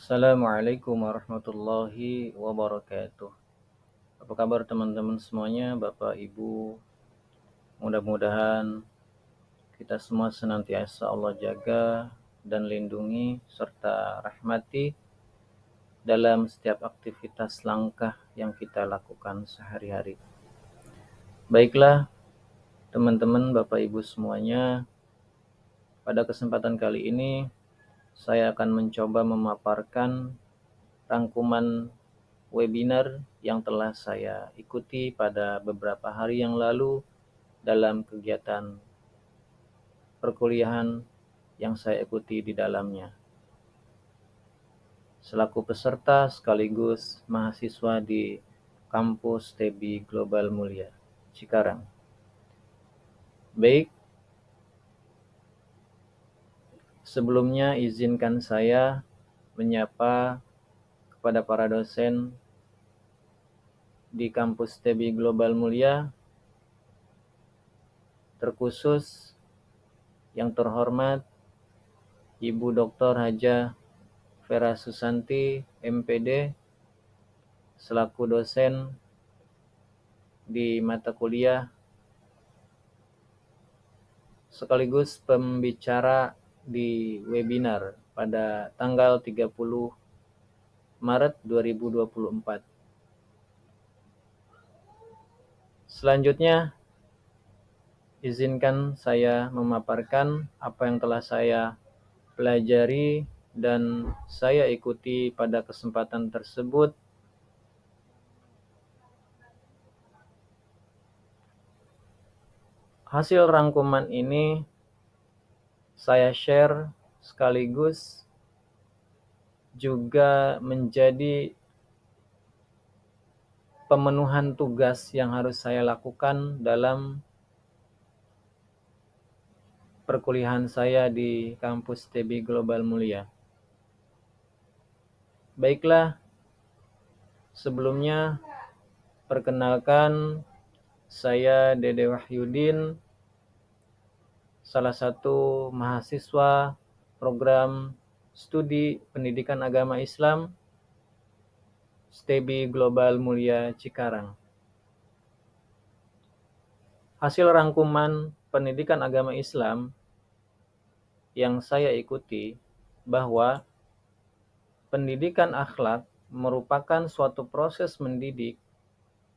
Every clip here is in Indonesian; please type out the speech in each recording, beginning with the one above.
Assalamualaikum warahmatullahi wabarakatuh. Apa kabar teman-teman semuanya, Bapak Ibu? Mudah-mudahan kita semua senantiasa Allah jaga dan lindungi serta rahmati dalam setiap aktivitas langkah yang kita lakukan sehari-hari. Baiklah, teman-teman, Bapak Ibu semuanya, pada kesempatan kali ini saya akan mencoba memaparkan rangkuman webinar yang telah saya ikuti pada beberapa hari yang lalu dalam kegiatan perkuliahan yang saya ikuti di dalamnya. Selaku peserta sekaligus mahasiswa di kampus TEBI Global Mulia, Cikarang. Baik, sebelumnya izinkan saya menyapa kepada para dosen di kampus TEBI Global Mulia, terkhusus yang terhormat Ibu Dr. Hajah Vera Susanti, MPD, selaku dosen di mata kuliah sekaligus pembicara di webinar pada tanggal 30 Maret 2024. Selanjutnya, izinkan saya memaparkan apa yang telah saya pelajari dan saya ikuti pada kesempatan tersebut. Hasil rangkuman ini saya share sekaligus juga menjadi pemenuhan tugas yang harus saya lakukan dalam perkuliahan saya di kampus TEBI Global Mulia. Baiklah, sebelumnya perkenalkan, saya Dede Wahyudin, salah satu mahasiswa program studi pendidikan agama Islam STEBI Global Mulia Cikarang. Hasil rangkuman pendidikan agama Islam yang saya ikuti bahwa pendidikan akhlak merupakan suatu proses mendidik,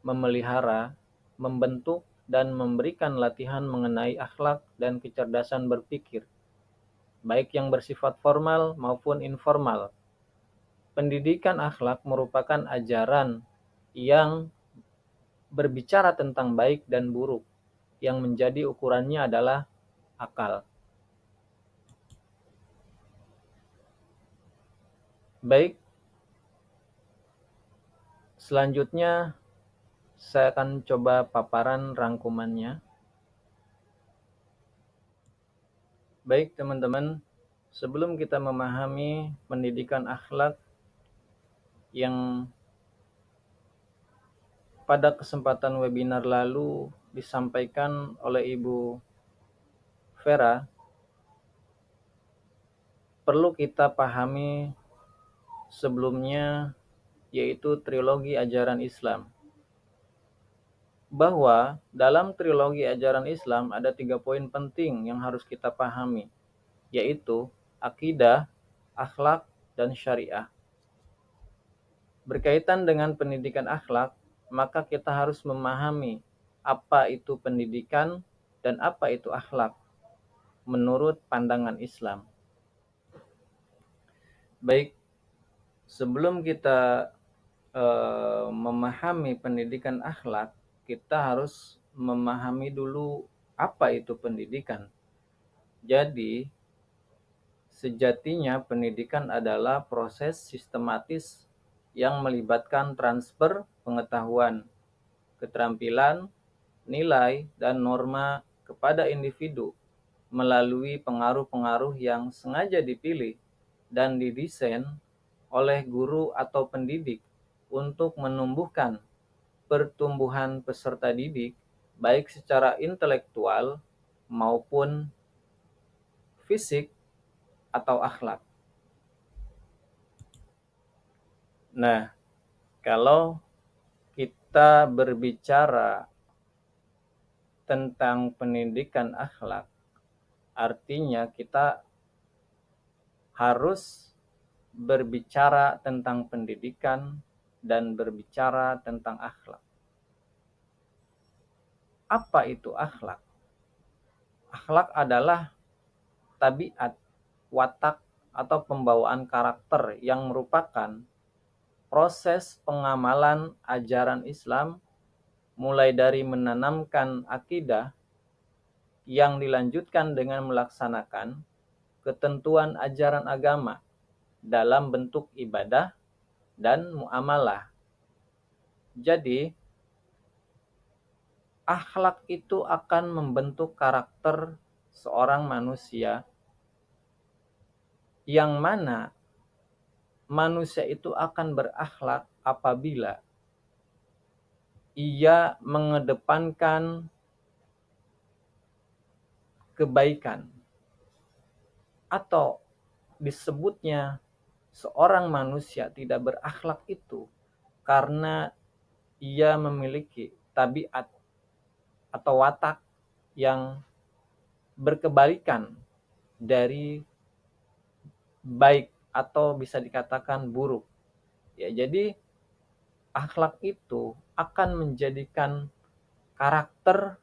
memelihara, membentuk, dan memberikan latihan mengenai akhlak dan kecerdasan berpikir, baik yang bersifat formal maupun informal. Pendidikan akhlak merupakan ajaran yang berbicara tentang baik dan buruk, yang menjadi ukurannya adalah akal. Baik, selanjutnya saya akan coba paparan rangkumannya. Baik teman-teman, sebelum kita memahami pendidikan akhlak yang pada kesempatan webinar lalu disampaikan oleh Ibu Vera, perlu kita pahami sebelumnya, yaitu trilogi ajaran Islam. Bahwa dalam trilogi ajaran Islam ada 3 poin penting yang harus kita pahami, yaitu akidah, akhlak, dan syariah. Berkaitan dengan pendidikan akhlak, maka kita harus memahami apa itu pendidikan dan apa itu akhlak menurut pandangan Islam. Baik, sebelum kita memahami pendidikan akhlak, kita harus memahami dulu apa itu pendidikan. Jadi, sejatinya pendidikan adalah proses sistematis yang melibatkan transfer pengetahuan, keterampilan, nilai, dan norma kepada individu melalui pengaruh-pengaruh yang sengaja dipilih dan didesain oleh guru atau pendidik untuk menumbuhkan pertumbuhan peserta didik baik secara intelektual maupun fisik atau akhlak. Nah, kalau kita berbicara tentang pendidikan akhlak, artinya kita harus berbicara tentang pendidikan dan berbicara tentang akhlak. Apa itu akhlak? Akhlak adalah tabiat, watak, atau pembawaan karakter yang merupakan proses pengamalan ajaran Islam mulai dari menanamkan akidah yang dilanjutkan dengan melaksanakan ketentuan ajaran agama dalam bentuk ibadah dan muamalah. Jadi, akhlak itu akan membentuk karakter seorang manusia yang mana manusia itu akan berakhlak apabila ia mengedepankan kebaikan, atau disebutnya seorang manusia tidak berakhlak itu karena ia memiliki tabiat atau watak yang berkebalikan dari baik atau bisa dikatakan buruk. Ya, jadi akhlak itu akan menjadikan karakter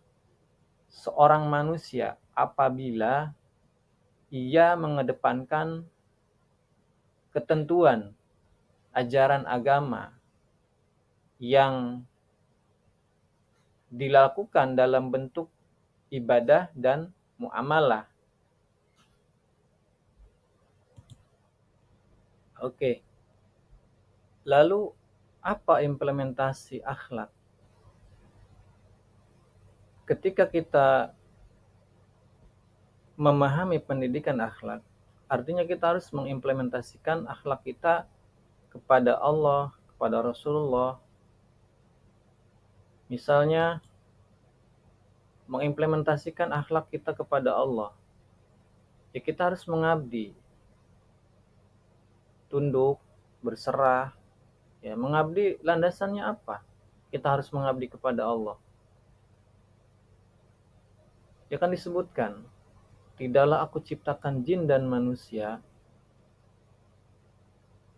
seorang manusia apabila ia mengedepankan ketentuan ajaran agama yang dilakukan dalam bentuk ibadah dan muamalah. Oke, lalu apa implementasi akhlak? Ketika kita memahami pendidikan akhlak, artinya kita harus mengimplementasikan akhlak kita kepada Allah, kepada Rasulullah. Misalnya, mengimplementasikan akhlak kita kepada Allah. Ya, kita harus mengabdi, tunduk, berserah. Ya, mengabdi landasannya apa? Kita harus mengabdi kepada Allah. Ya kan disebutkan, tidaklah aku ciptakan jin dan manusia,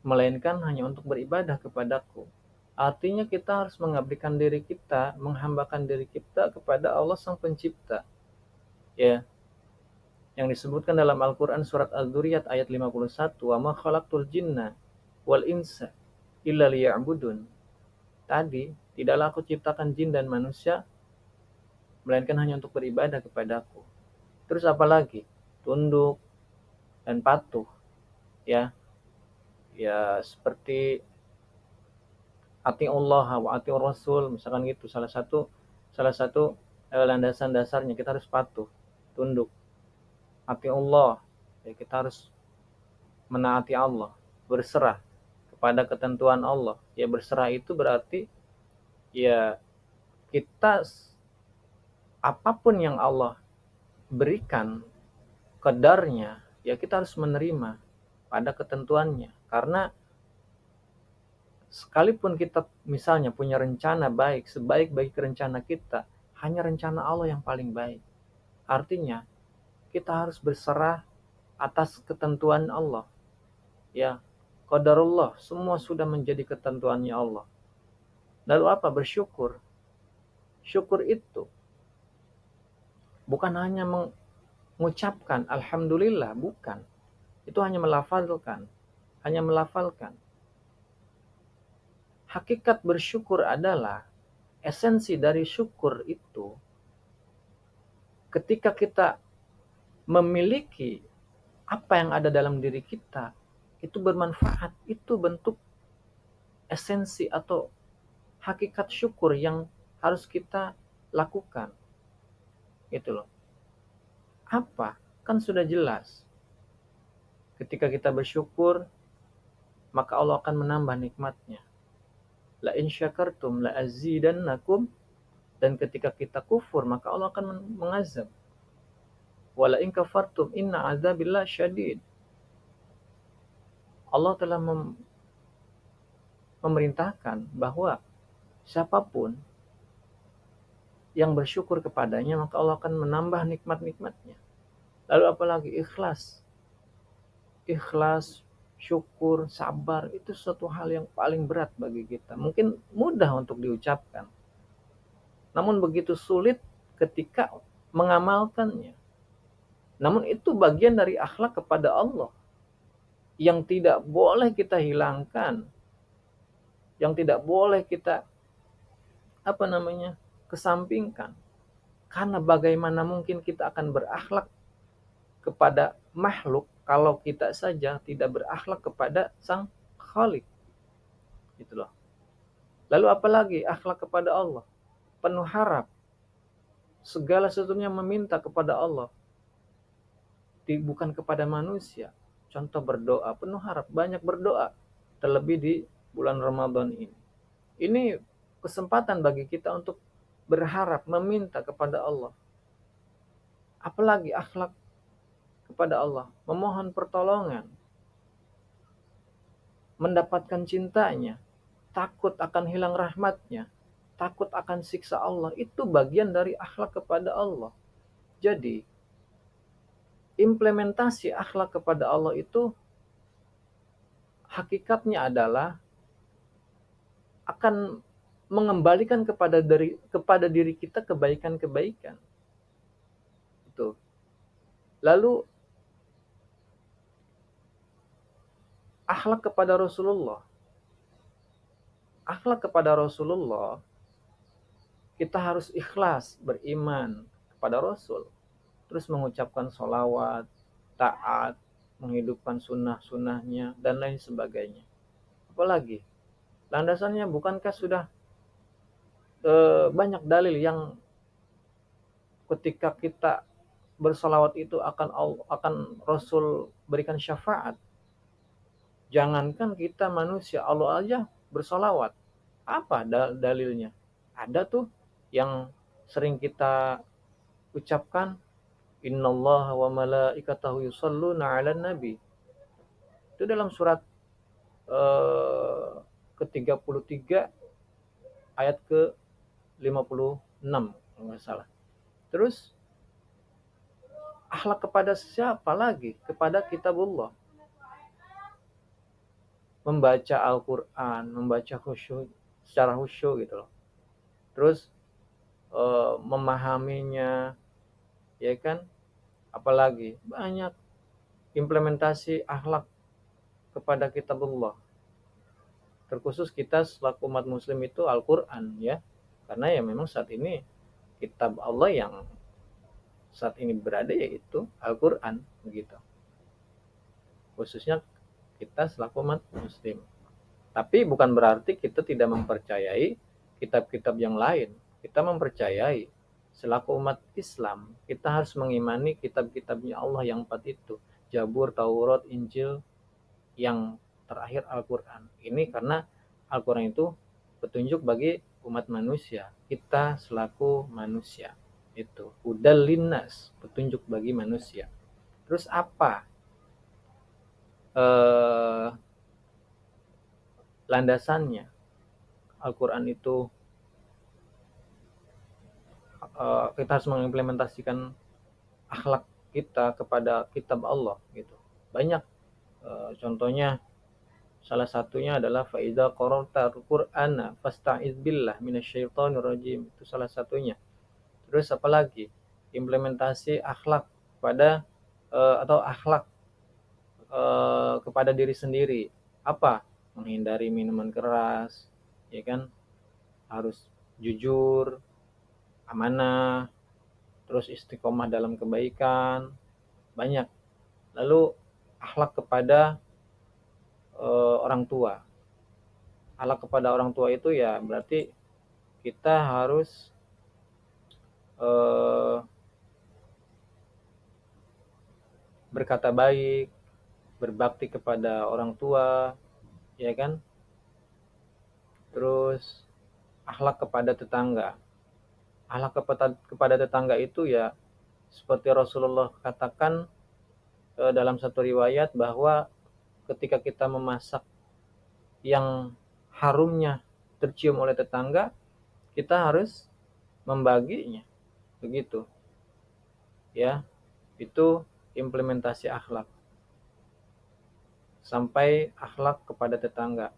melainkan hanya untuk beribadah kepadaku. Artinya kita harus mengabdikan diri kita, menghambakan diri kita kepada Allah Sang Pencipta. Ya, yang disebutkan dalam Al-Quran surat Al-Dzuriyat ayat 51, wa ma khalaqtul jinna wal insa illa liya'budun. Tadi, tidaklah aku ciptakan jin dan manusia, melainkan hanya untuk beribadah kepadaku. Terus apa lagi? Tunduk dan patuh. Ya, ya seperti ati Allah wa ati Rasul, misalkan gitu. Salah satu landasan dasarnya kita harus patuh, tunduk. Ati Allah, ya kita harus menaati Allah, berserah kepada ketentuan Allah. Ya berserah itu berarti ya kita apapun yang Allah berikan kadarnya, ya kita harus menerima pada ketentuannya. Karena sekalipun kita misalnya punya rencana baik, sebaik-baik rencana kita, hanya rencana Allah yang paling baik. Artinya, kita harus berserah atas ketentuan Allah. Ya, qadarullah, semua sudah menjadi ketentuannya Allah. Lalu apa? Bersyukur. Syukur itu bukan hanya mengucapkan alhamdulillah, bukan. Itu hanya melafalkan, hanya melafalkan. Hakikat bersyukur adalah esensi dari syukur itu ketika kita memiliki apa yang ada dalam diri kita itu bermanfaat, itu bentuk esensi atau hakikat syukur yang harus kita lakukan. Gitu loh. Apa? Kan sudah jelas. Ketika kita bersyukur, maka Allah akan menambah nikmatnya. La in syakartum la azidannakum, dan ketika kita kufur maka Allah akan mengazab. Wala in kafartum inna azabillah syadid. Allah telah memerintahkan bahwa siapapun yang bersyukur kepadanya, maka Allah akan menambah nikmat-nikmatnya. Lalu apalagi ikhlas. Ikhlas, syukur, sabar, itu suatu hal yang paling berat bagi kita. Mungkin mudah untuk diucapkan, namun begitu sulit ketika mengamalkannya. Namun itu bagian dari akhlak kepada Allah yang tidak boleh kita hilangkan, yang tidak boleh kita kesampingkan. Karena bagaimana mungkin kita akan berakhlak kepada makhluk kalau kita saja tidak berakhlak kepada Sang Khalik. Gitu loh. Lalu apalagi akhlak kepada Allah? Penuh harap. Segala sesuatunya meminta kepada Allah, bukan kepada manusia. Contoh berdoa, penuh harap, banyak berdoa. Terlebih di bulan Ramadan ini. Ini kesempatan bagi kita untuk berharap, meminta kepada Allah. Apalagi akhlak kepada Allah, memohon pertolongan, mendapatkan cintanya, takut akan hilang rahmatnya, takut akan siksa Allah. Itu bagian dari akhlak kepada Allah. Jadi, implementasi akhlak kepada Allah itu hakikatnya adalah akan mengembalikan kepada diri kita kebaikan-kebaikan. Itu. Lalu akhlak kepada Rasulullah. Akhlak kepada Rasulullah, kita harus ikhlas beriman kepada Rasul. Terus mengucapkan sholawat, taat, menghidupkan sunnah-sunnahnya, dan lain sebagainya. Apalagi, landasannya bukankah sudah banyak dalil yang ketika kita bersolawat itu akan Rasul berikan syafaat. Jangankan kita manusia, Allah aja bersolawat. Apa dalilnya? Ada tuh yang sering kita ucapkan, innallaha wa malaikatahu yusholluna 'alan nabi. Itu dalam surat ke-33 ayat ke-56 kalau nggak salah. Terus akhlak kepada siapa lagi? Kepada kitabullah. Membaca Al-Quran, membaca khusyuk, secara khusyuk gitu loh. Terus memahaminya, ya kan? Apalagi banyak implementasi akhlak kepada kitabullah. Terkhusus kita selaku umat muslim itu Al-Quran ya. Karena ya memang saat ini kitab Allah yang saat ini berada yaitu Al-Quran begitu. Khususnya kita selaku umat muslim. Tapi bukan berarti kita tidak mempercayai kitab-kitab yang lain. Kita mempercayai selaku umat Islam, kita harus mengimani kitab-kitabnya Allah yang 4 itu. Zabur, Taurat, Injil, yang terakhir Al-Quran. Ini karena Al-Quran itu petunjuk bagi umat manusia. Kita selaku manusia. Itu. Hudal linnas, petunjuk bagi manusia. Terus apa? Landasannya. Al-Quran itu kita harus mengimplementasikan akhlak kita kepada kitab Allah gitu. Banyak contohnya, salah satunya adalah faidza qara'tal qur'ana fasta'iz billah minasyaitonir rajim. Itu salah satunya. Terus apalagi? Implementasi akhlak pada atau akhlak kepada diri sendiri. Apa? Menghindari minuman keras, ya kan? Harus jujur, amanah, terus istiqomah dalam kebaikan, banyak. Lalu akhlak kepada orang tua. Akhlak kepada orang tua itu ya berarti kita harus berkata baik, berbakti kepada orang tua, ya kan? Terus akhlak kepada tetangga. Akhlak kepada tetangga itu ya seperti Rasulullah katakan dalam satu riwayat bahwa ketika kita memasak yang harumnya tercium oleh tetangga, kita harus membaginya. Begitu. Ya, itu implementasi akhlak. Sampai akhlak kepada tetangga.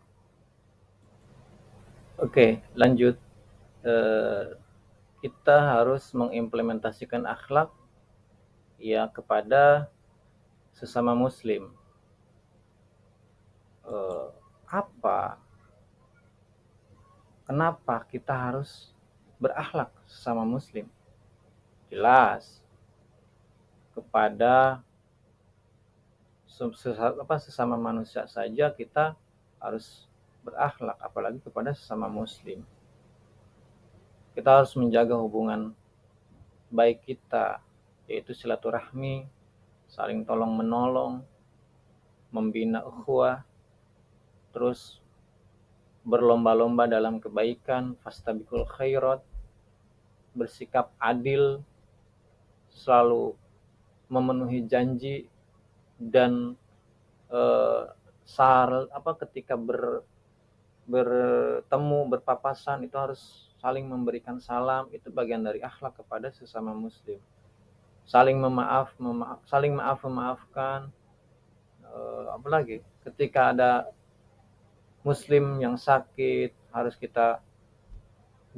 Oke, lanjut. Eh, kita harus mengimplementasikan akhlak ya kepada sesama muslim. Eh, apa? Kenapa kita harus berakhlak sesama muslim? Jelas kepada sesama manusia saja kita harus berakhlak, apalagi kepada sesama muslim. Kita harus menjaga hubungan baik kita, yaitu silaturahmi, saling tolong menolong, membina ukhuwah, terus berlomba-lomba dalam kebaikan, fastabiqul khairat, bersikap adil, selalu memenuhi janji, dan ketika bertemu, berpapasan itu harus saling memberikan salam. Itu bagian dari akhlak kepada sesama muslim. Saling memaafkan. Apalagi ketika ada muslim yang sakit harus kita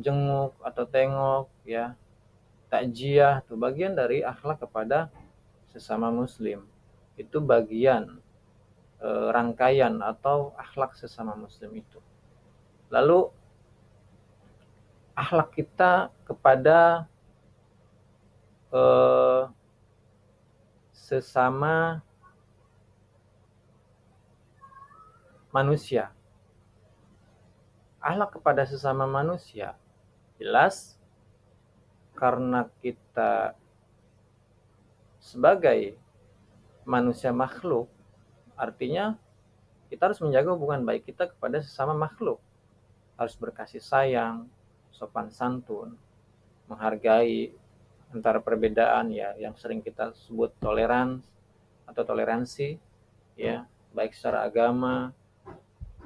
jenguk atau tengok, ya, takziah. Itu bagian dari akhlak kepada sesama muslim. Itu bagian rangkaian atau akhlak sesama muslim itu. Lalu akhlak kita kepada sesama manusia. Akhlak kepada sesama manusia jelas karena kita sebagai manusia makhluk, artinya kita harus menjaga hubungan baik kita kepada sesama makhluk. Harus berkasih sayang, sopan santun, menghargai antara perbedaan, ya, yang sering kita sebut toleransi, ya, baik secara agama,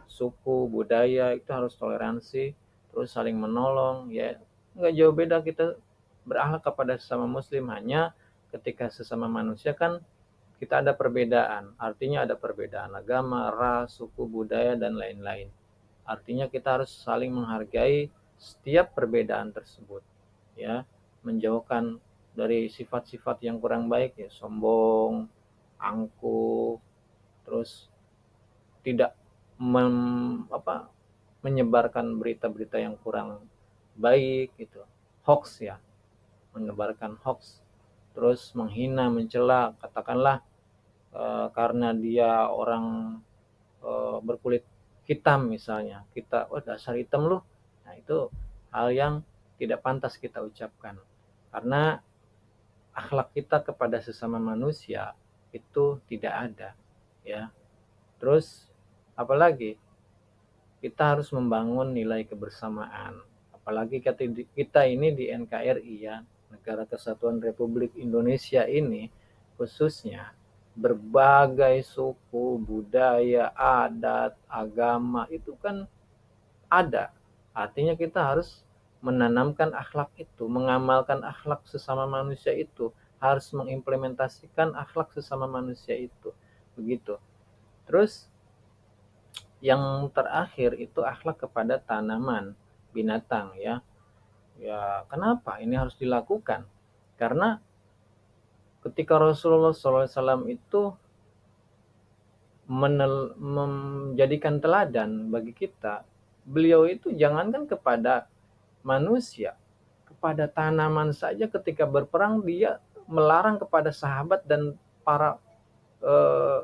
suku, budaya, itu harus toleransi, terus saling menolong, ya. Nggak jauh beda kita berakhlak kepada sesama muslim, hanya ketika sesama manusia kan kita ada perbedaan, artinya ada perbedaan agama, ras, suku, budaya, dan lain-lain. Artinya kita harus saling menghargai setiap perbedaan tersebut, ya, menjauhkan dari sifat-sifat yang kurang baik, ya, sombong, angkuh, terus tidak menyebarkan berita-berita yang kurang baik, gitu, hoax, ya, menyebarkan hoax, terus menghina, mencela, katakanlah karena dia orang berkulit hitam misalnya, kita, oh dasar hitam loh. Nah, itu hal yang tidak pantas kita ucapkan, karena akhlak kita kepada sesama manusia itu tidak ada, ya. Terus apalagi kita harus membangun nilai kebersamaan, apalagi kita ini di NKRI, ya, Negara Kesatuan Republik Indonesia ini, khususnya berbagai suku, budaya, adat, agama itu kan ada. Artinya kita harus menanamkan akhlak itu, mengamalkan akhlak sesama manusia itu, harus mengimplementasikan akhlak sesama manusia itu. Begitu. Terus yang terakhir itu akhlak kepada tanaman, binatang, ya. Ya, kenapa ini harus dilakukan? Karena ketika Rasulullah SAW itu menjadikan teladan bagi kita, beliau itu jangankan kepada manusia, kepada tanaman saja ketika berperang dia melarang kepada sahabat dan para eh,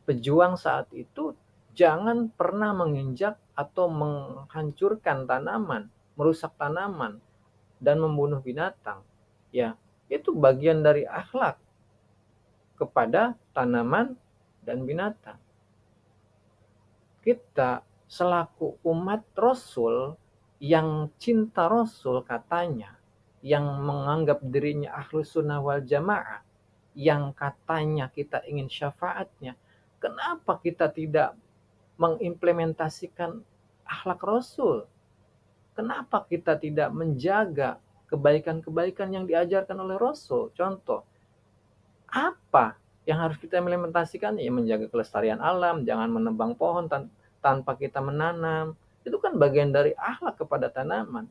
pejuang saat itu jangan pernah menginjak atau menghancurkan tanaman, merusak tanaman, dan membunuh binatang. Ya, itu bagian dari akhlak kepada tanaman dan binatang. Kita selaku umat Rasul yang cinta Rasul katanya, yang menganggap dirinya ahlus sunnah wal jamaah, yang katanya kita ingin syafaatnya, kenapa kita tidak mengimplementasikan akhlak Rasul. Kenapa kita tidak menjaga kebaikan-kebaikan yang diajarkan oleh Rasul? Contoh, apa yang harus kita implementasikan? Ya menjaga kelestarian alam, jangan menebang pohon tanpa kita menanam. Itu kan bagian dari akhlak kepada tanaman.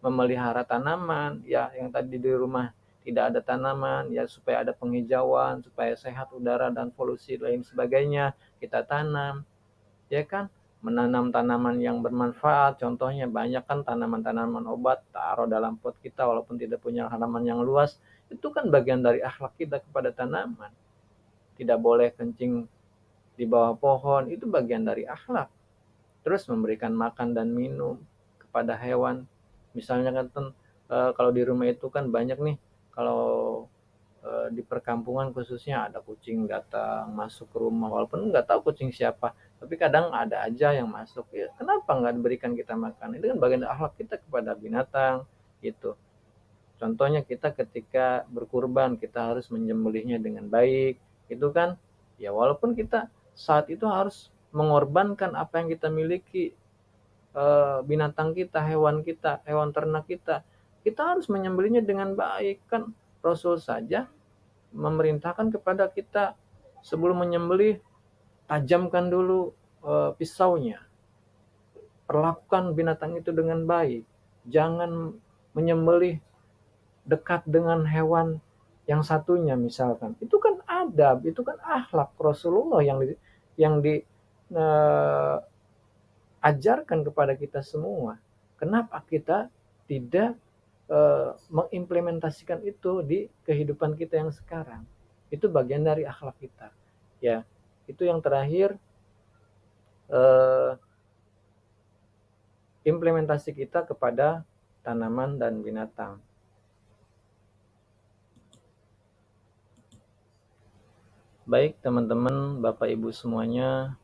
Memelihara tanaman, ya yang tadi di rumah tidak ada tanaman, ya supaya ada penghijauan, supaya sehat udara dan polusi lain sebagainya, kita tanam. Ya kan? Menanam tanaman yang bermanfaat, contohnya banyak kan tanaman-tanaman obat, taruh dalam pot kita walaupun tidak punya halaman yang luas, itu kan bagian dari akhlak kita kepada tanaman. Tidak boleh kencing di bawah pohon, itu bagian dari akhlak. Terus memberikan makan dan minum kepada hewan. Misalnya kan kalau di rumah itu kan banyak nih, kalau di perkampungan khususnya ada kucing datang masuk ke rumah walaupun nggak tahu kucing siapa, tapi kadang ada aja yang masuk, ya kenapa nggak diberikan kita makan? Itu kan bagian akhlak kita kepada binatang gitu. Contohnya kita ketika berkurban kita harus menyembelihnya dengan baik, itu kan ya walaupun kita saat itu harus mengorbankan apa yang kita miliki, binatang kita, hewan ternak kita harus menyembelihnya dengan baik kan. Rasul saja memerintahkan kepada kita sebelum menyembelih, tajamkan dulu pisaunya, perlakukan binatang itu dengan baik, jangan menyembelih dekat dengan hewan yang satunya misalkan. Itu kan adab, itu kan akhlak Rasulullah yang diajarkan kepada kita semua. Kenapa kita tidak mengimplementasikan itu di kehidupan kita yang sekarang? Itu bagian dari akhlak kita. Ya, itu yang terakhir, eh, implementasi kita kepada tanaman dan binatang. Baik teman-teman, Bapak Ibu semuanya,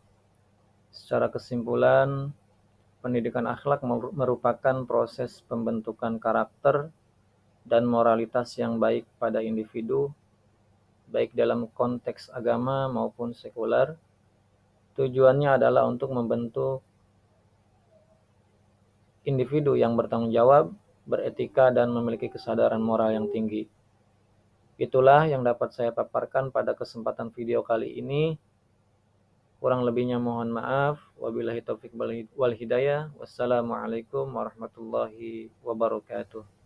secara kesimpulan, pendidikan akhlak merupakan proses pembentukan karakter dan moralitas yang baik pada individu, baik dalam konteks agama maupun sekuler. Tujuannya adalah untuk membentuk individu yang bertanggung jawab, beretika, dan memiliki kesadaran moral yang tinggi. Itulah yang dapat saya paparkan pada kesempatan video kali ini. Kurang lebihnya mohon maaf. Wabillahi taufiq wal hidayah. Wassalamualaikum warahmatullahi wabarakatuh.